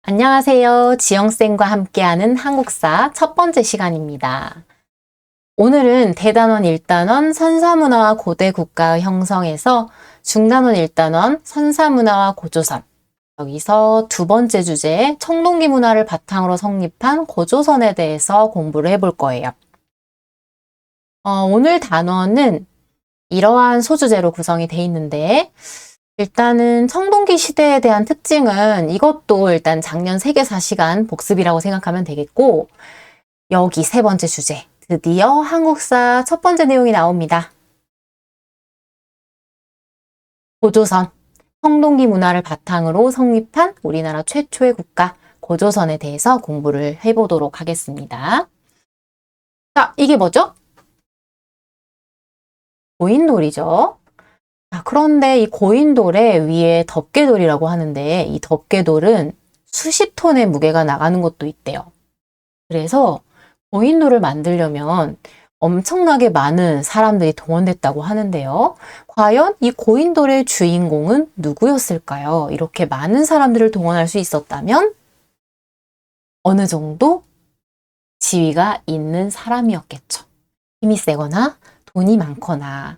안녕하세요. 지영쌤과 함께하는 한국사 첫 번째 시간입니다. 오늘은 대단원 1단원 선사문화와 고대 국가 형성에서 중단원 1단원 선사문화와 고조선, 여기서 두 번째 주제 청동기 문화를 바탕으로 성립한 고조선에 대해서 공부를 해볼 거예요. 오늘 단원은 이러한 소주제로 구성이 돼 있는데 일단은 청동기 시대에 대한 특징은 이것도 일단 작년 세계사 시간 복습이라고 생각하면 되겠고, 여기 세 번째 주제, 드디어 한국사 첫 번째 내용이 나옵니다. 고조선, 청동기 문화를 바탕으로 성립한 우리나라 최초의 국가 고조선에 대해서 공부를 해보도록 하겠습니다. 자, 이게 뭐죠? 고인돌이죠. 그런데 이 고인돌의 위에 덮개돌이라고 하는데 이 덮개돌은 수십 톤의 무게가 나가는 것도 있대요. 그래서 고인돌을 만들려면 엄청나게 많은 사람들이 동원됐다고 하는데요. 과연 이 고인돌의 주인공은 누구였을까요? 이렇게 많은 사람들을 동원할 수 있었다면 어느 정도 지위가 있는 사람이었겠죠. 힘이 세거나 돈이 많거나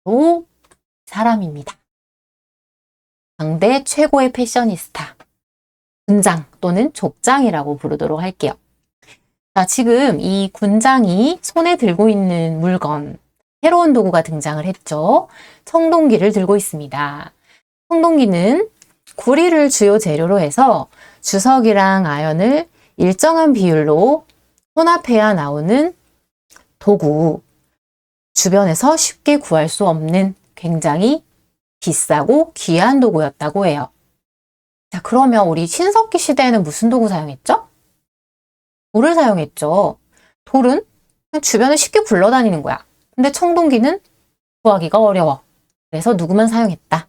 또 사람입니다. 당대 최고의 패셔니스타, 군장 또는 족장이라고 부르도록 할게요. 자, 지금 이 군장이 손에 들고 있는 물건, 새로운 도구가 등장을 했죠. 청동기를 들고 있습니다. 청동기는 구리를 주요 재료로 해서 주석이랑 아연을 일정한 비율로 혼합해야 나오는 도구, 주변에서 쉽게 구할 수 없는 굉장히 비싸고 귀한 도구였다고 해요. 자, 그러면 우리 신석기 시대에는 무슨 도구 사용했죠? 돌을 사용했죠. 돌은 그냥 주변에 쉽게 굴러다니는 거야. 근데 청동기는 구하기가 어려워. 그래서 누구만 사용했다.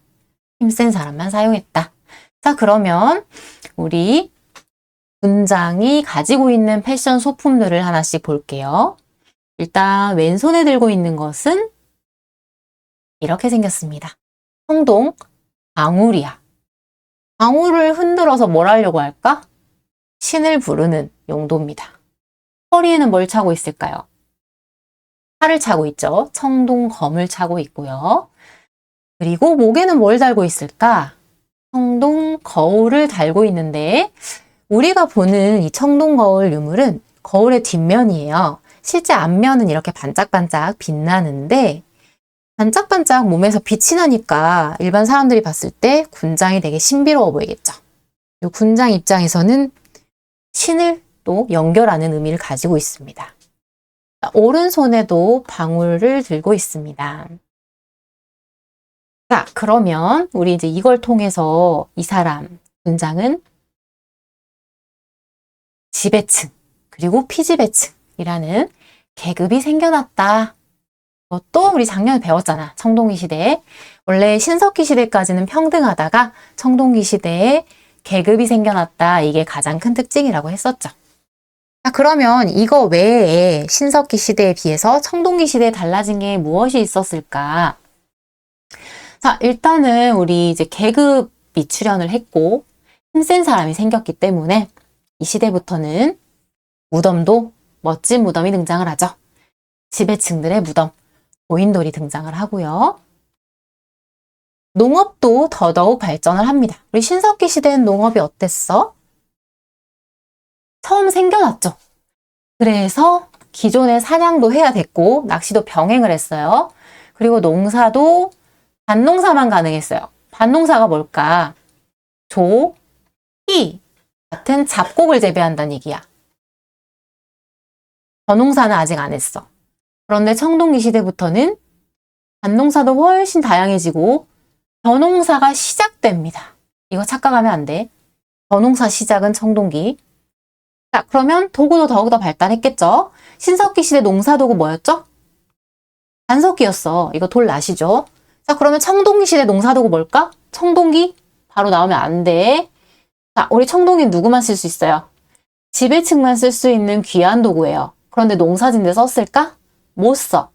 힘센 사람만 사용했다. 자, 그러면 우리 군장이 가지고 있는 패션 소품들을 하나씩 볼게요. 일단 왼손에 들고 있는 것은 이렇게 생겼습니다. 청동 방울이야. 방울을 흔들어서 뭘 하려고 할까? 신을 부르는 용도입니다. 허리에는 뭘 차고 있을까요? 칼을 차고 있죠. 청동검을 차고 있고요. 그리고 목에는 뭘 달고 있을까? 청동거울을 달고 있는데 우리가 보는 이 청동거울 유물은 거울의 뒷면이에요. 실제 앞면은 이렇게 반짝반짝 빛나는데 반짝반짝 몸에서 빛이 나니까 일반 사람들이 봤을 때 군장이 되게 신비로워 보이겠죠. 이 군장 입장에서는 신을 또 연결하는 의미를 가지고 있습니다. 오른손에도 방울을 들고 있습니다. 자, 그러면 우리 이제 이걸 통해서 이 사람, 군장은 지배층, 그리고 피지배층이라는 계급이 생겨났다. 또 우리 작년에 배웠잖아. 청동기 시대에. 원래 신석기 시대까지는 평등하다가 청동기 시대에 계급이 생겨났다. 이게 가장 큰 특징이라고 했었죠. 자, 그러면 이거 외에 신석기 시대에 비해서 청동기 시대에 달라진 게 무엇이 있었을까? 자, 일단은 우리 이제 계급이 출현을 했고 힘센 사람이 생겼기 때문에 이 시대부터는 무덤도 멋진 무덤이 등장을 하죠. 지배층들의 무덤. 고인돌이 등장을 하고요. 농업도 더더욱 발전을 합니다. 우리 신석기 시대엔 농업이 어땠어? 처음 생겨났죠. 그래서 기존에 사냥도 해야 됐고 낚시도 병행을 했어요. 그리고 농사도 밭농사만 가능했어요. 밭농사가 뭘까? 조, 희 같은 잡곡을 재배한다는 얘기야. 벼농사는 아직 안 했어. 그런데 청동기 시대부터는 밭농사도 훨씬 다양해지고 벼농사가 시작됩니다. 이거 착각하면 안 돼. 벼농사 시작은 청동기. 자, 그러면 도구도 더욱더 발달했겠죠? 신석기 시대 농사도구 뭐였죠? 단석기였어. 이거 돌 아시죠? 자, 그러면 청동기 시대 농사도구 뭘까? 청동기? 바로 나오면 안 돼. 자, 우리 청동기는 누구만 쓸 수 있어요? 지배층만 쓸 수 있는 귀한 도구예요. 그런데 농사짓는데 썼을까? 못 써.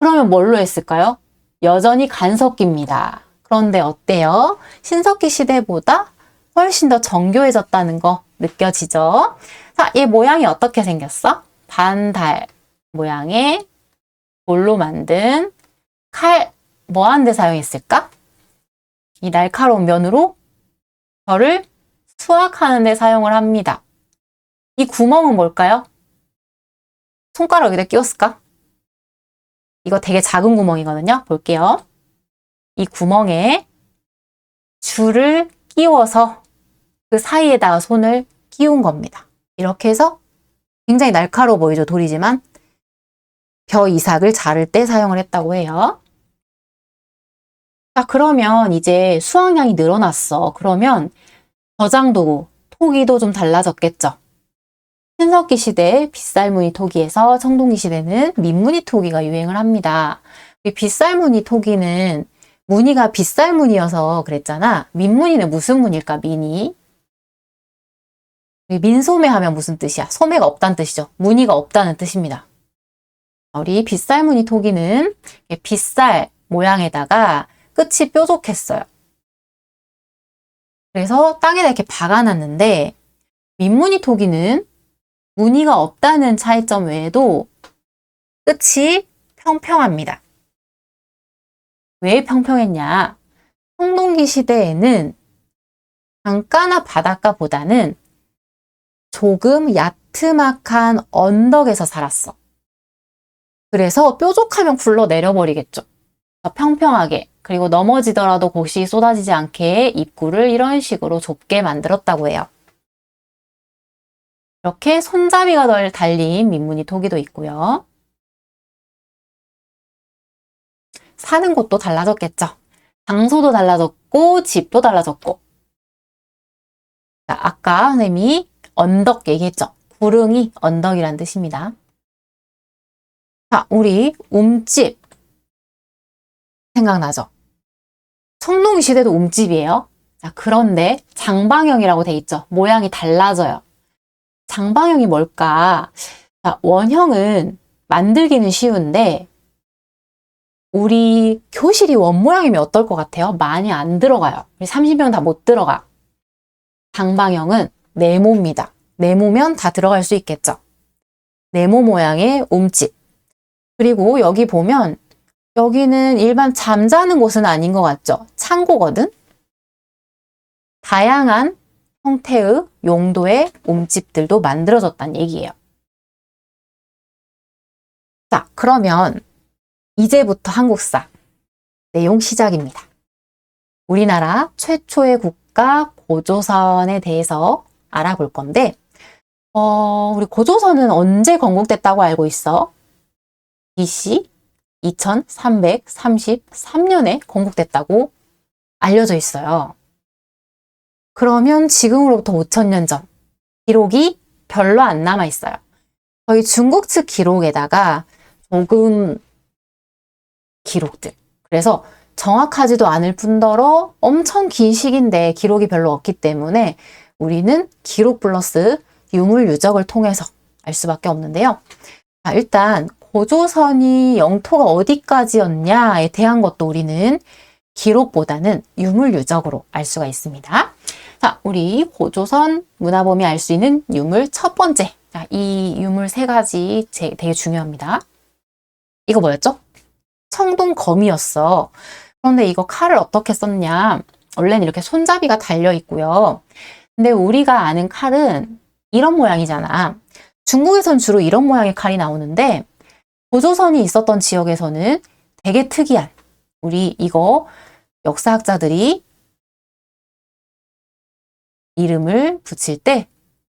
그러면 뭘로 했을까요? 여전히 간석기입니다. 그런데 어때요? 신석기 시대보다 훨씬 더 정교해졌다는 거 느껴지죠? 자, 이 모양이 어떻게 생겼어? 반달 모양의 돌로 만든 칼, 뭐 하는 데 사용했을까? 이 날카로운 면으로 벼를 수확하는 데 사용을 합니다. 이 구멍은 뭘까요? 손가락 여기다 끼웠을까? 이거 되게 작은 구멍이거든요. 볼게요. 이 구멍에 줄을 끼워서 그 사이에다가 손을 끼운 겁니다. 이렇게 해서 굉장히 날카로워 보이죠, 돌이지만 벼 이삭을 자를 때 사용을 했다고 해요. 자, 그러면 이제 수확량이 늘어났어. 그러면 저장도구, 토기도 좀 달라졌겠죠. 신석기 시대 빗살무늬 토기에서 청동기 시대는 민무늬 토기가 유행을 합니다. 이 빗살무늬 토기는 무늬가 빗살무늬여서 그랬잖아. 민무늬는 무슨 무늬일까? 미니. 민소매 하면 무슨 뜻이야? 소매가 없다는 뜻이죠. 무늬가 없다는 뜻입니다. 우리 빗살무늬 토기는 빗살 모양에다가 끝이 뾰족했어요. 그래서 땅에다 이렇게 박아놨는데 민무늬 토기는 무늬가 없다는 차이점 외에도 끝이 평평합니다. 왜 평평했냐? 청동기 시대에는 강가나 바닷가보다는 조금 야트막한 언덕에서 살았어. 그래서 뾰족하면 굴러 내려버리겠죠. 평평하게, 그리고 넘어지더라도 곳이 쏟아지지 않게 입구를 이런 식으로 좁게 만들었다고 해요. 이렇게 손잡이가 덜 달린 민무늬 토기도 있고요. 사는 곳도 달라졌겠죠. 장소도 달라졌고 집도 달라졌고. 자, 아까 선생님이 언덕 얘기했죠. 구릉이 언덕이란 뜻입니다. 자, 우리 움집 생각나죠? 청동기 시대도 움집이에요. 자, 그런데 장방형이라고 돼 있죠. 모양이 달라져요. 장방형이 뭘까? 자, 원형은 만들기는 쉬운데 우리 교실이 원 모양이면 어떨 것 같아요? 많이 안 들어가요. 우리 30명 다 못 들어가. 장방형은 네모입니다. 네모면 다 들어갈 수 있겠죠. 네모 모양의 움집. 그리고 여기 보면 여기는 일반 잠자는 곳은 아닌 것 같죠? 창고거든? 다양한 형태의 용도의 움집들도 만들어졌다는 얘기예요. 자, 그러면 이제부터 한국사 내용 시작입니다. 우리나라 최초의 국가 고조선에 대해서 알아볼 건데 우리 고조선은 언제 건국됐다고 알고 있어? BC 2333년에 건국됐다고 알려져 있어요. 그러면 지금으로부터 5000년 전 기록이 별로 안 남아 있어요. 저희 중국 측 기록에다가 조금 기록들. 그래서 정확하지도 않을 뿐더러 엄청 긴 시기인데 기록이 별로 없기 때문에 우리는 기록 플러스 유물 유적을 통해서 알 수밖에 없는데요. 자, 일단 고조선이 영토가 어디까지였냐에 대한 것도 우리는 기록보다는 유물 유적으로 알 수가 있습니다. 자, 우리 고조선 문화범위 알 수 있는 유물 첫 번째. 자, 이 유물 세 가지 되게 중요합니다. 이거 뭐였죠? 청동검이었어. 그런데 이거 칼을 어떻게 썼냐? 원래는 이렇게 손잡이가 달려 있고요. 근데 우리가 아는 칼은 이런 모양이잖아. 중국에선 주로 이런 모양의 칼이 나오는데 고조선이 있었던 지역에서는 되게 특이한, 우리 이거 역사학자들이 이름을 붙일 때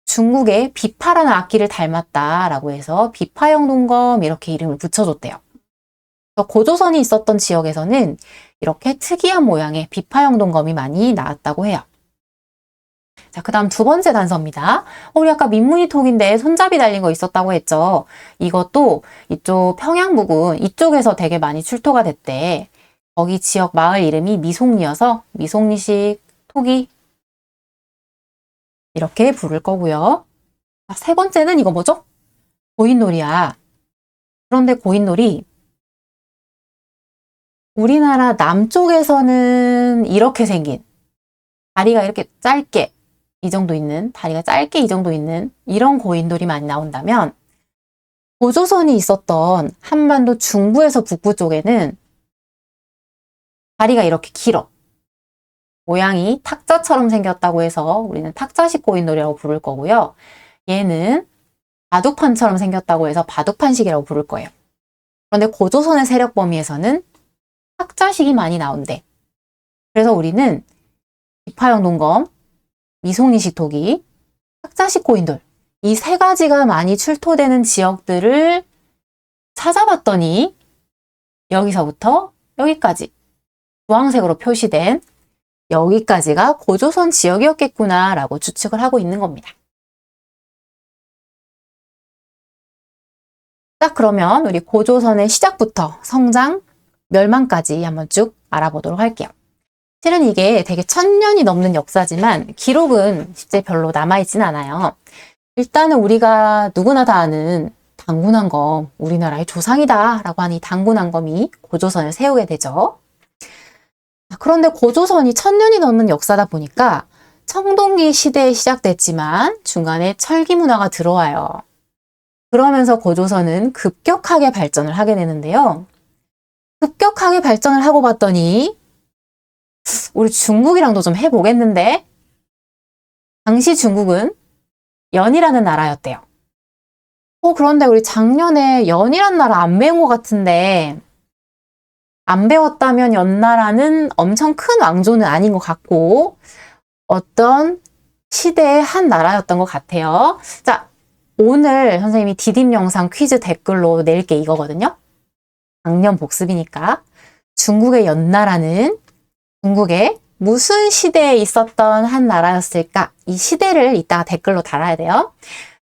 중국의 비파라는 악기를 닮았다라고 해서 비파영동검 이렇게 이름을 붙여줬대요. 고조선이 있었던 지역에서는 이렇게 특이한 모양의 비파영동검이 많이 나왔다고 해요. 자, 그 다음 두 번째 단서입니다. 우리 아까 민무늬 톡인데 손잡이 달린 거 있었다고 했죠. 이것도 이쪽 평양 부근 이쪽에서 되게 많이 출토가 됐대. 거기 지역 마을 이름이 미송리여서 미송리식 톡이 이렇게 부를 거고요. 자, 세 번째는 이거 뭐죠? 고인놀이야. 그런데 고인놀이 우리나라 남쪽에서는 이렇게 생긴 다리가 이렇게 짧게 이 정도 있는, 다리가 짧게 이 정도 있는 이런 고인돌이 많이 나온다면 고조선이 있었던 한반도 중부에서 북부 쪽에는 다리가 이렇게 길어. 모양이 탁자처럼 생겼다고 해서 우리는 탁자식 고인돌이라고 부를 거고요. 얘는 바둑판처럼 생겼다고 해서 바둑판식이라고 부를 거예요. 그런데 고조선의 세력 범위에서는 탁자식이 많이 나온대. 그래서 우리는 기파형 동검, 미송이식 토기, 탁자식 고인돌 이 세 가지가 많이 출토되는 지역들을 찾아봤더니 여기서부터 여기까지 주황색으로 표시된 여기까지가 고조선 지역이었겠구나라고 추측을 하고 있는 겁니다. 자, 그러면 우리 고조선의 시작부터 성장, 멸망까지 한번 쭉 알아보도록 할게요. 실은 이게 되게 1000년이 넘는 역사지만 기록은 실제 별로 남아있진 않아요. 일단은 우리가 누구나 다 아는 당군왕검, 우리나라의 조상이다 라고 하는 이 당군왕검이 고조선을 세우게 되죠. 그런데 고조선이 1000년이 넘는 역사다 보니까 청동기 시대에 시작됐지만 중간에 철기 문화가 들어와요. 그러면서 고조선은 급격하게 발전을 하게 되는데요. 급격하게 발전을 하고 봤더니 우리 중국이랑도 좀 해보겠는데 당시 중국은 연이라는 나라였대요. 그런데 우리 작년에 연이란 나라 안 배운 것 같은데 안 배웠다면 연나라는 엄청 큰 왕조는 아닌 것 같고 어떤 시대의 한 나라였던 것 같아요. 자, 오늘 선생님이 디딤 영상 퀴즈 댓글로 낼 게 이거거든요. 작년 복습이니까 중국의 연나라는 중국의 무슨 시대에 있었던 한 나라였을까? 이 시대를 이따가 댓글로 달아야 돼요.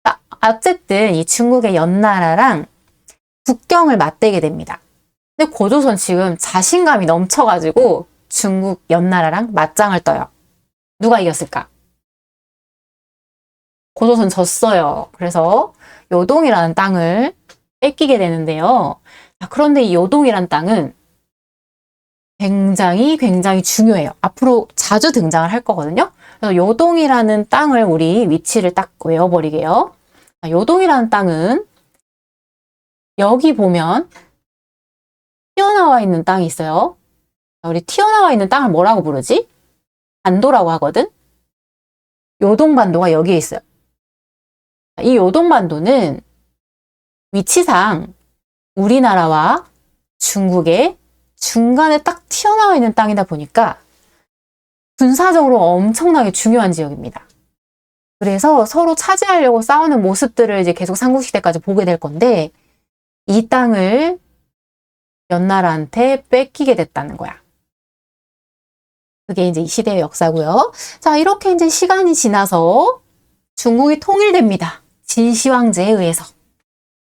자, 어쨌든 이 중국의 연나라랑 국경을 맞대게 됩니다. 근데 고조선 지금 자신감이 넘쳐가지고 중국 연나라랑 맞짱을 떠요. 누가 이겼을까? 고조선 졌어요. 그래서 요동이라는 땅을 뺏기게 되는데요. 그런데 이 요동이라는 땅은 굉장히 중요해요. 앞으로 자주 등장을 할 거거든요. 그래서 요동이라는 땅을 우리 위치를 딱 외워버리게요. 요동이라는 땅은 여기 보면 튀어나와 있는 땅이 있어요. 우리 튀어나와 있는 땅을 뭐라고 부르지? 반도라고 하거든. 요동반도가 여기에 있어요. 이 요동반도는 위치상 우리나라와 중국의 중간에 딱 튀어나와 있는 땅이다 보니까 군사적으로 엄청나게 중요한 지역입니다. 그래서 서로 차지하려고 싸우는 모습들을 이제 계속 삼국시대까지 보게 될 건데 이 땅을 연나라한테 뺏기게 됐다는 거야. 그게 이제 이 시대의 역사고요. 자, 이렇게 이제 시간이 지나서 중국이 통일됩니다. 진시황제에 의해서.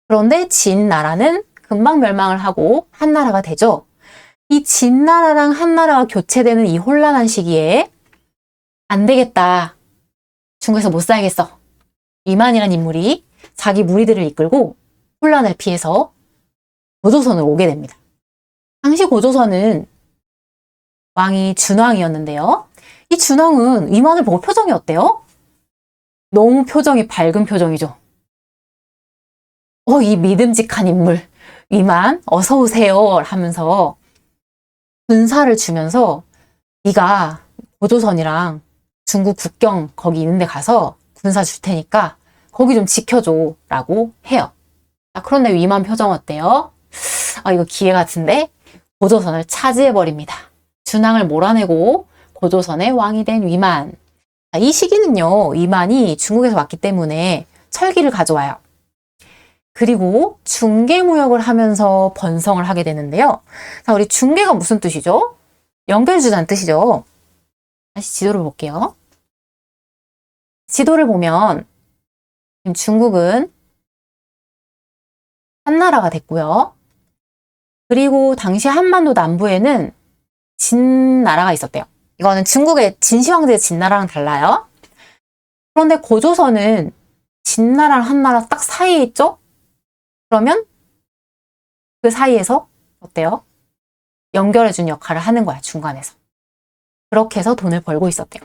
그런데 진나라는 금방 멸망을 하고 한나라가 되죠. 이 진나라랑 한나라가 교체되는 이 혼란한 시기에 안 되겠다. 중국에서 못 살겠어. 위만이라는 인물이 자기 무리들을 이끌고 혼란을 피해서 고조선으로 오게 됩니다. 당시 고조선은 왕이 준왕이었는데요. 이 준왕은 위만을 보고 표정이 어때요? 너무 표정이 밝은 표정이죠. 이 믿음직한 인물 위만 어서 오세요 하면서 군사를 주면서 네가 고조선이랑 중국 국경 거기 있는 데 가서 군사 줄 테니까 거기 좀 지켜줘 라고 해요. 그런데 위만 표정 어때요? 이거 기회 같은데 고조선을 차지해버립니다. 준왕을 몰아내고 고조선의 왕이 된 위만. 이 시기는요, 위만이 중국에서 왔기 때문에 철기를 가져와요. 그리고 중개무역을 하면서 번성을 하게 되는데요. 자, 우리 중개가 무슨 뜻이죠? 연결주자는 뜻이죠. 다시 지도를 볼게요. 지도를 보면 지금 중국은 한나라가 됐고요. 그리고 당시 한반도 남부에는 진나라가 있었대요. 이거는 중국의 진시황제의 진나라랑 달라요. 그런데 고조선은 진나라랑 한나라 딱 사이에 있죠? 그러면 그 사이에서 어때요? 연결해준 역할을 하는 거야, 중간에서. 그렇게 해서 돈을 벌고 있었대요.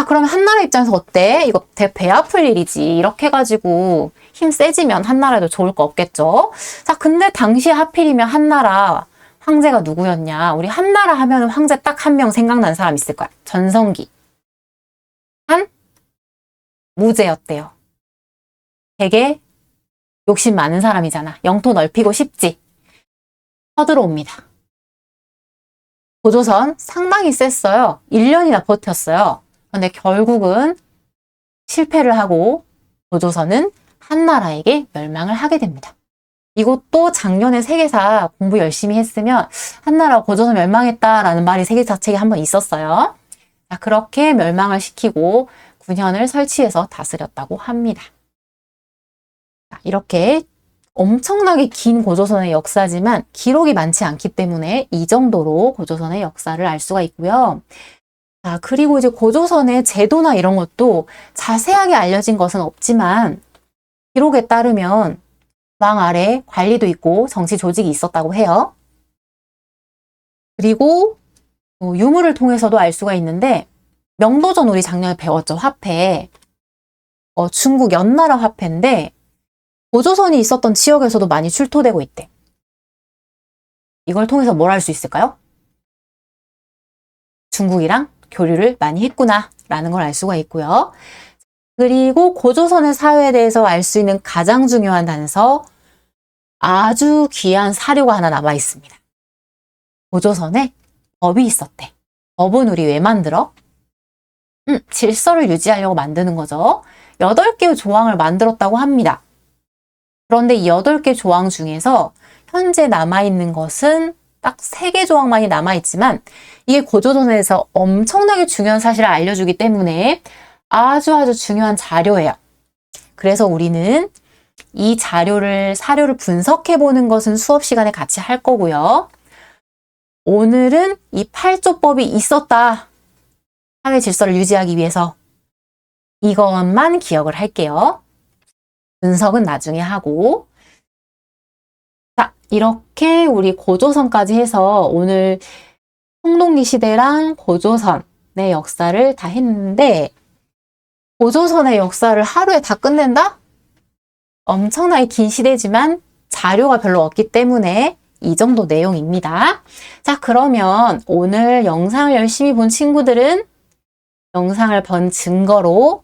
그러면 한나라 입장에서 어때? 이거 되게 배 아플 일이지. 이렇게 해가지고 힘 세지면 한나라도 좋을 거 없겠죠? 자, 근데 당시에 하필이면 한나라 황제가 누구였냐? 우리 한나라 하면 황제 딱 한 명 생각나는 사람 있을 거야. 전성기. 무제였대요. 되게 욕심 많은 사람이잖아. 영토 넓히고 싶지. 쳐들어옵니다. 고조선 상당히 셌어요. 1년이나 버텼어요. 근데 결국은 실패를 하고 고조선은 한나라에게 멸망을 하게 됩니다. 이것도 작년에 세계사 공부 열심히 했으면 한나라 고조선 멸망했다라는 말이 세계사 책에 한번 있었어요. 자, 그렇게 멸망을 시키고 9년을 설치해서 다스렸다고 합니다. 자, 이렇게 엄청나게 긴 고조선의 역사지만 기록이 많지 않기 때문에 이 정도로 고조선의 역사를 알 수가 있고요. 자, 그리고 이제 고조선의 제도나 이런 것도 자세하게 알려진 것은 없지만 기록에 따르면 왕 아래 관리도 있고 정치 조직이 있었다고 해요. 그리고 유물을 통해서도 알 수가 있는데 명도전 우리 작년에 배웠죠. 화폐. 중국 연나라 화폐인데 고조선이 있었던 지역에서도 많이 출토되고 있대. 이걸 통해서 뭘 알 수 있을까요? 중국이랑 교류를 많이 했구나 라는 걸 알 수가 있고요. 그리고 고조선의 사회에 대해서 알 수 있는 가장 중요한 단서, 아주 귀한 사료가 하나 남아 있습니다. 고조선에 법이 있었대. 법은 우리 왜 만들어? 질서를 유지하려고 만드는 거죠. 8개의 조항을 만들었다고 합니다. 그런데 이 8개 조항 중에서 현재 남아있는 것은 딱 3개 조항만이 남아있지만 이게 고조선에서 엄청나게 중요한 사실을 알려주기 때문에 아주 중요한 자료예요. 그래서 우리는 이 사료를 분석해보는 것은 수업 시간에 같이 할 거고요. 오늘은 이 8조법이 있었다. 사회 질서를 유지하기 위해서 이것만 기억을 할게요. 분석은 나중에 하고. 자, 이렇게 우리 고조선까지 해서 오늘 홍동기 시대랑 고조선의 역사를 다 했는데 고조선의 역사를 하루에 다 끝낸다? 엄청나게 긴 시대지만 자료가 별로 없기 때문에 이 정도 내용입니다. 자, 그러면 오늘 영상을 열심히 본 친구들은 영상을 본 증거로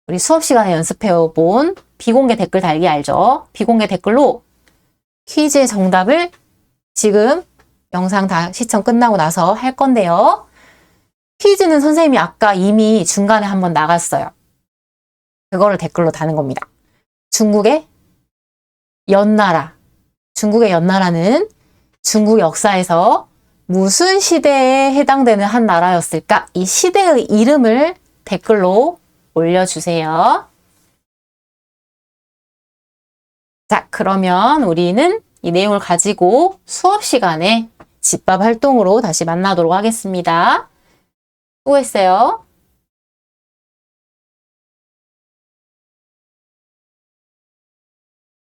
우리 수업 시간에 연습해본 비공개 댓글 달기 알죠? 비공개 댓글로 퀴즈의 정답을 지금 영상 다 시청 끝나고 나서 할 건데요. 퀴즈는 선생님이 아까 이미 중간에 한번 나갔어요. 그거를 댓글로 다는 겁니다. 중국의 연나라는 중국 역사에서 무슨 시대에 해당되는 한 나라였을까? 이 시대의 이름을 댓글로 올려주세요. 자, 그러면 우리는 이 내용을 가지고 수업 시간에 집밥 활동으로 다시 만나도록 하겠습니다. 수고했어요.